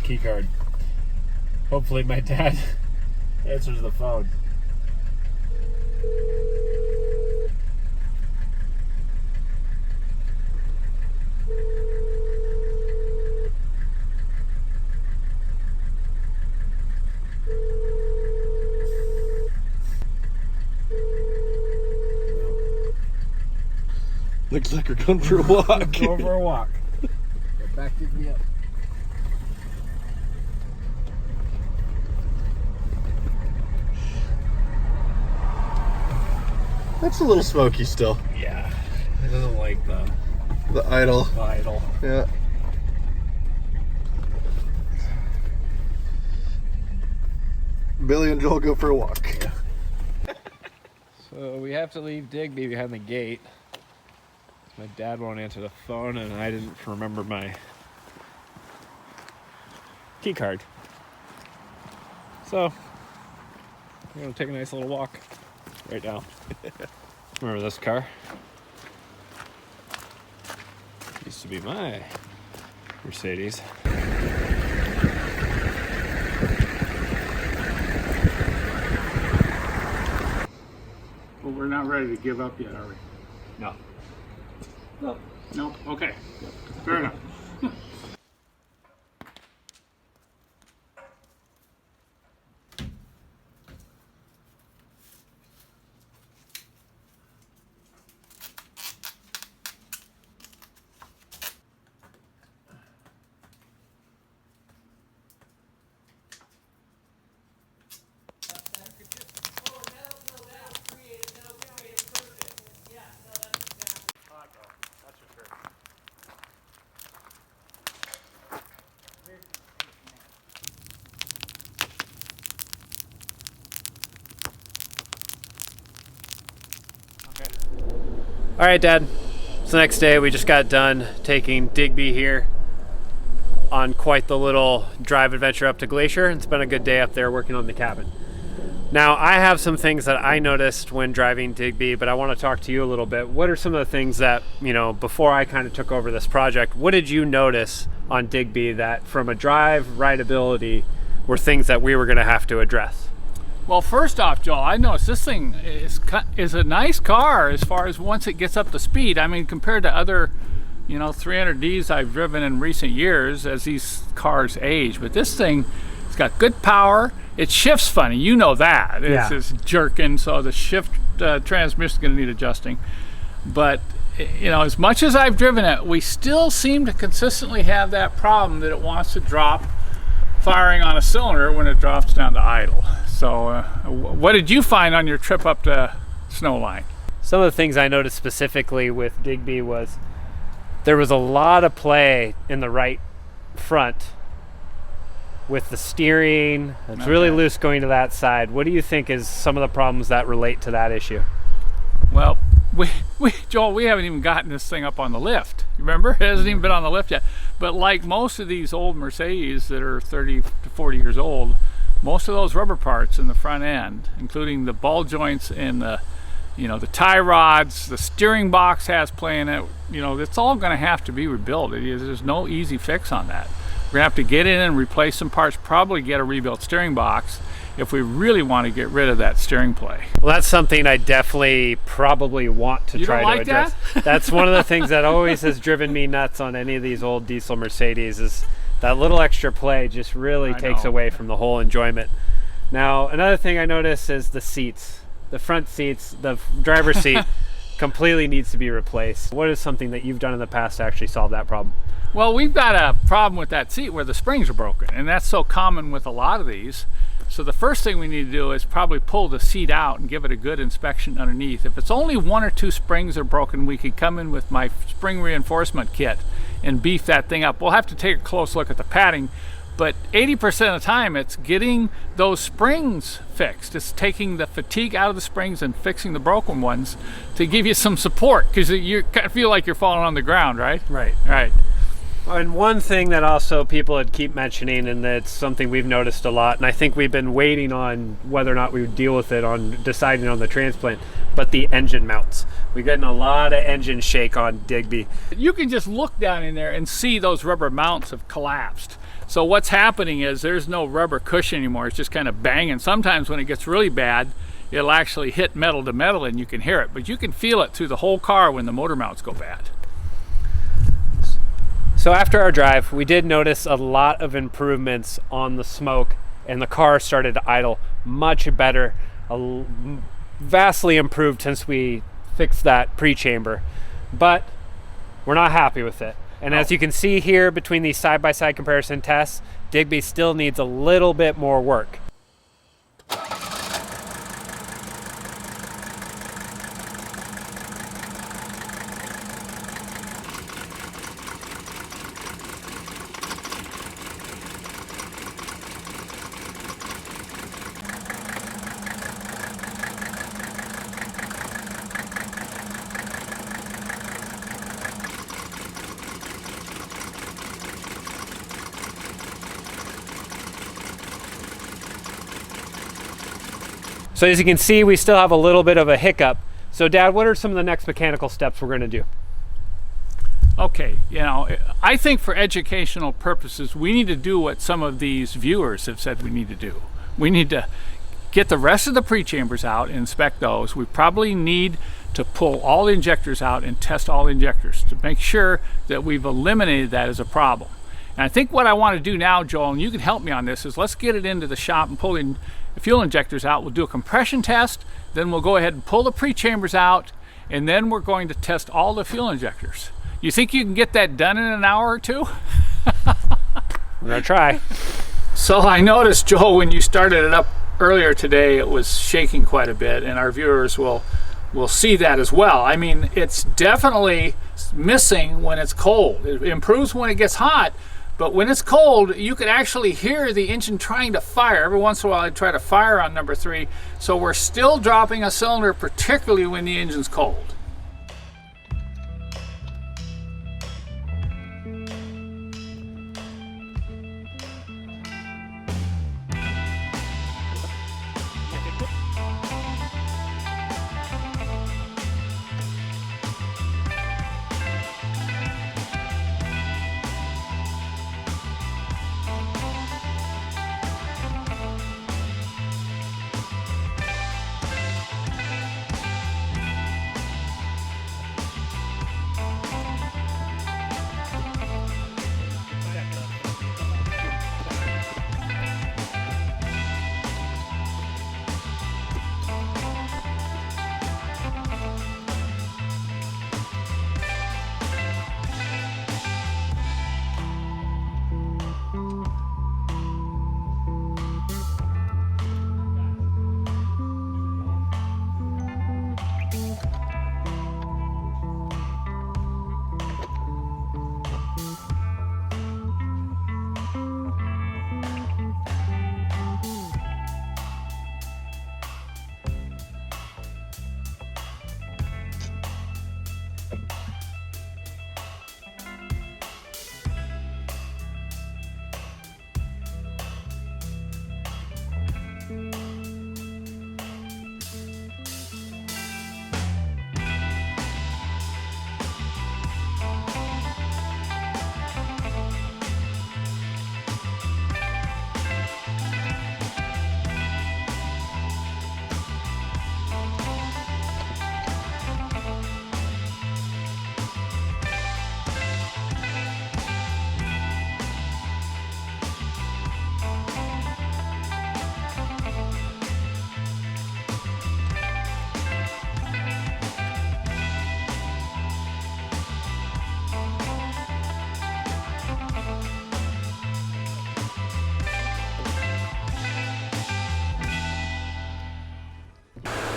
key card. Hopefully my dad answers the phone. Looks like we're going for a walk. Go for a walk. Get back to me up. That's a little smoky still. Yeah. I don't like The idle. the idle. Yeah. Billy and Joel go for a walk. So we have to leave Digby behind the gate. My dad won't answer the phone, and I didn't remember my key card. So we're gonna take a nice little walk right now. Remember this car? Used to be my Mercedes. Well, we're not ready to give up yet, are we? No. No. No? Okay. Fair enough. All right, Dad. It's the next day. We just got done taking Digby here on quite the little drive adventure up to Glacier. It's been a good day up there working on the cabin. Now, I have some things that I noticed when driving Digby, but I want to talk to you a little bit. What are some of the things that, you know, before I kind of took over this project, what did you notice on Digby that from a drive rideability were things that we were going to have to address? Well, first off, Joel, I noticed this thing is a nice car as far as once it gets up to speed. I mean, compared to other, 300Ds I've driven in recent years as these cars age. But this thing, it's got good power. It shifts funny, you know that. Yeah. It's jerking, so the shift transmission is going to need adjusting. But, as much as I've driven it, we still seem to consistently have that problem that it wants to drop firing on a cylinder when it drops down to idle. So what did you find on your trip up to Snowline? Some of the things I noticed specifically with Digby was there was a lot of play in the right front with the steering. It's really loose going to that side. What do you think is some of the problems that relate to that issue? Well, Joel, we haven't even gotten this thing up on the lift. Remember? It hasn't even been on the lift yet. But like most of these old Mercedes that are 30 to 40 years old, most of those rubber parts in the front end, including the ball joints and the tie rods, the steering box has play in it, it's all going to have to be rebuilt. There's no easy fix on that. We're going to have to get in and replace some parts, probably get a rebuilt steering box if we really want to get rid of that steering play. Well, that's something I definitely probably want to try to address. That's one of the things that always has driven me nuts on any of these old diesel Mercedes is that little extra play just really takes away from the whole enjoyment. Now, another thing I notice is the seats. The front seats, the driver's seat completely needs to be replaced. What is something that you've done in the past to actually solve that problem? Well, we've got a problem with that seat where the springs are broken, and that's so common with a lot of these. So the first thing we need to do is probably pull the seat out and give it a good inspection underneath. If it's only one or two springs are broken, we could come in with my spring reinforcement kit and beef that thing up. We'll have to take a close look at the padding, but 80% of the time it's getting those springs fixed. It's taking the fatigue out of the springs and fixing the broken ones to give you some support, because you feel like you're falling on the ground, right? Right. Right. And one thing that also people would keep mentioning, and that's something we've noticed a lot, and I think we've been waiting on whether or not we would deal with it on deciding on the transplant, but the engine mounts. We're getting a lot of engine shake on Digby. You can just look down in there and see those rubber mounts have collapsed. So what's happening is there's no rubber cushion anymore. It's just kind of banging. Sometimes when it gets really bad, it'll actually hit metal to metal and you can hear it, but you can feel it through the whole car when the motor mounts go bad. So after our drive, we did notice a lot of improvements on the smoke, and the car started to idle much better, vastly improved since we fixed that pre-chamber. But we're not happy with it. And as you can see here between these side-by-side comparison tests, Digby still needs a little bit more work. So as you can see, we still have a little bit of a hiccup. So Dad, what are some of the next mechanical steps we're going to do? Okay, you know, I think for educational purposes, we need to do what some of these viewers have said we need to do. We need to get the rest of the pre-chambers out and inspect those. We probably need to pull all the injectors out and test all the injectors to make sure that we've eliminated that as a problem. And I think what I want to do now, Joel, and you can help me on this, is let's get it into the shop and pull in the fuel injectors out. We'll do a compression test, then we'll go ahead and pull the pre-chambers out, and then we're going to test all the fuel injectors. You think you can get that done in an hour or two? We're gonna try. So I noticed, Joel, when you started it up earlier today, it was shaking quite a bit, and our viewers will see that as well. I mean, it's definitely missing when it's cold. It improves when it gets hot, but when it's cold, you can actually hear the engine trying to fire. Every once in a while, I try to fire on number 3. So we're still dropping a cylinder, particularly when the engine's cold.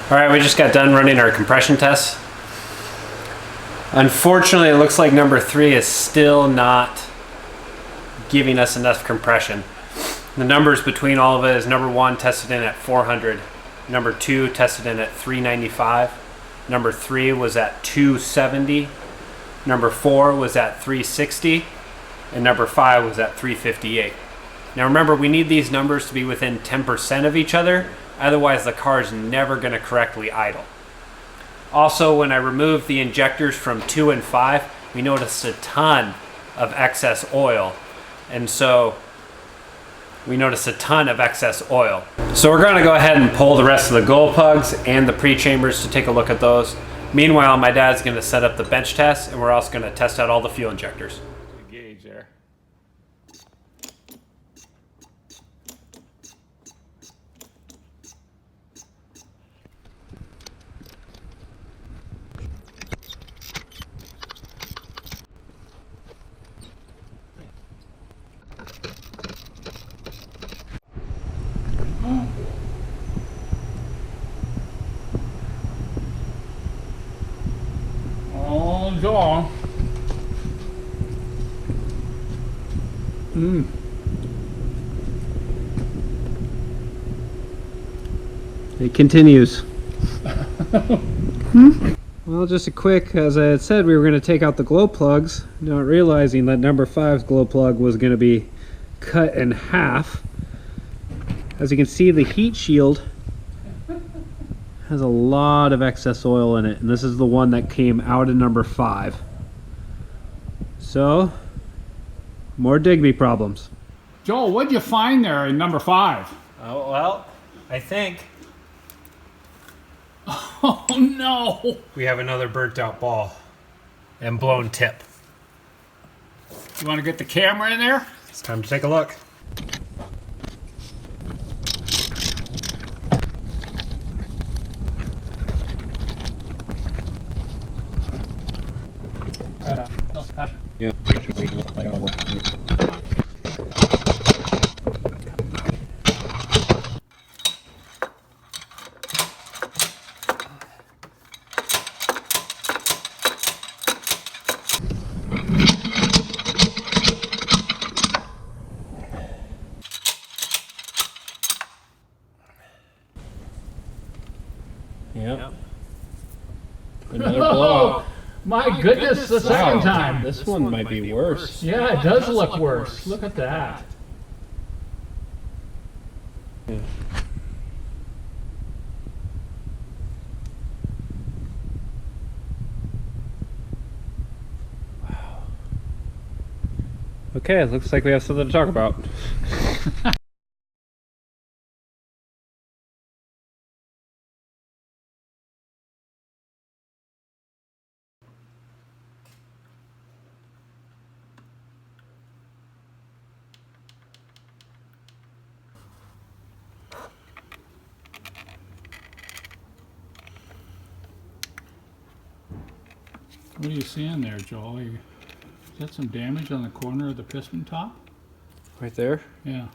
All right, we just got done running our compression tests. Unfortunately, it looks like number 3 is still not giving us enough compression. The numbers between all of it is number 1 tested in at 400, number 2 tested in at 395, number 3 was at 270, number 4 was at 360, and number 5 was at 358. Now remember, we need these numbers to be within 10% of each other, otherwise the car is never going to correctly idle. Also, when I removed the injectors from 2 and 5, we noticed a ton of excess oil. And so we noticed a ton of excess oil. So we're gonna go ahead and pull the rest of the glow plugs and the pre-chambers to take a look at those. Meanwhile, my dad's gonna set up the bench test, and we're also gonna test out all the fuel injectors. The gauge there. Oh, Joel. It continues. Well, just a quick, as I had said, we were going to take out the glow plugs, not realizing that number 5's glow plug was going to be cut in half. As you can see, the heat shield has a lot of excess oil in it, and this is the one that came out of number 5. So, more Digby problems. Joel, what'd you find there in number 5? Oh, well, I think Oh no! we have another burnt out ball and blown tip. You want to get the camera in there? It's time to take a look. Yeah. Yep. Another blowout. Oh, my goodness, the second time. This one might be worse. Yeah, it does look worse. Look at that. Okay, it looks like we have something to talk about. What are you seeing there, Joel? Is that some damage on the corner of the piston top? Right there? Yeah.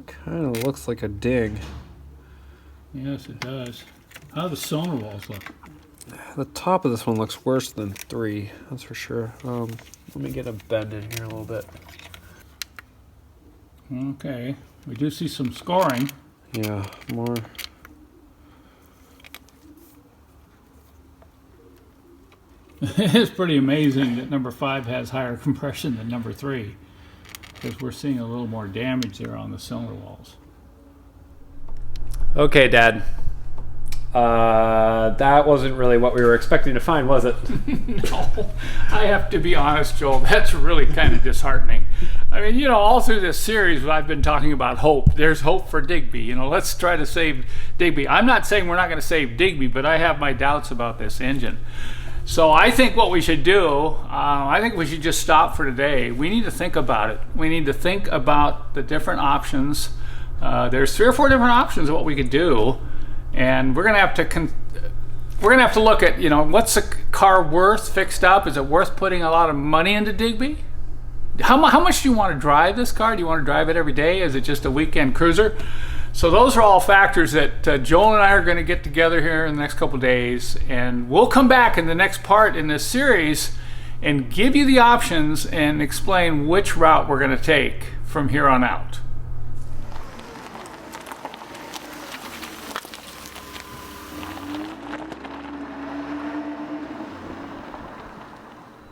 Kind of looks like a dig. Yes, it does. How do the sonar walls look? The top of this one looks worse than 3, that's for sure. Let me get a bend in here a little bit. Okay. We do see some scoring. Yeah, more. It's pretty amazing that number 5 has higher compression than number 3, because we're seeing a little more damage there on the cylinder walls. Okay, Dad. That wasn't really what we were expecting to find, was it? No, I have to be honest, Joel, that's really kind of disheartening. I mean, you know, all through this series I've been talking about hope. There's hope for Digby. You know, let's try to save Digby. I'm not saying we're not going to save Digby, but I have my doubts about this engine. So I think what we should do, I think we should just stop for today. We need to think about it. We need to think about the different options. There's 3 or 4 different options of what we could do, and we're gonna have to look at, you know, what's the car worth fixed up? Is it worth putting a lot of money into Digby? How much do you want to drive this car? Do you want to drive it every day? Is it just a weekend cruiser? So those are all factors that Joel and I are going to get together here in the next couple days, and we'll come back in the next part in this series and give you the options and explain which route we're going to take from here on out.